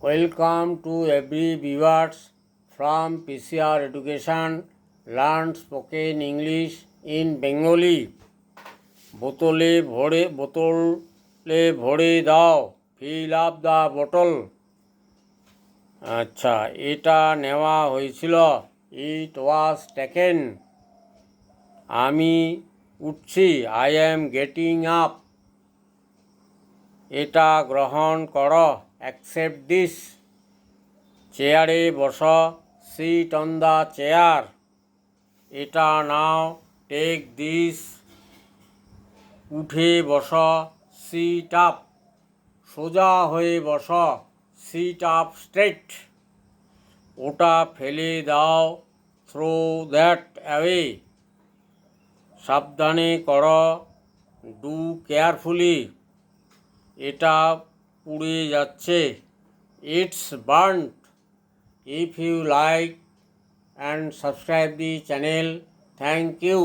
Welcome to every viewers from PCR Education. Learn spoken English in Bengali. বোতলে ভরে দাও, fill up the বোতল। আচ্ছা, এটা নেওয়া হয়েছিল, ইট ওয়াজ টেকেন। আমি উঠছি, আই অ্যাম গেটিং আপ। এটা গ্রহণ করো, অ্যাকসেপ্ট দিস। চেয়ারে বসো, সিট অন দ্য চেয়ার। এটা নাও, টেক দিস। উঠে বসো, সিট আপ। সোজা হয়ে বসো, সিট আপ স্ট্রেট। ওটা ফেলে দাও, থ্রো দ্যাট অ্যাওয়ে। সাবধানে করো, ডু কেয়ারফুলি। এটা পুড়ে যাচ্ছে, it's burned. If you like and subscribe the channel, thank you.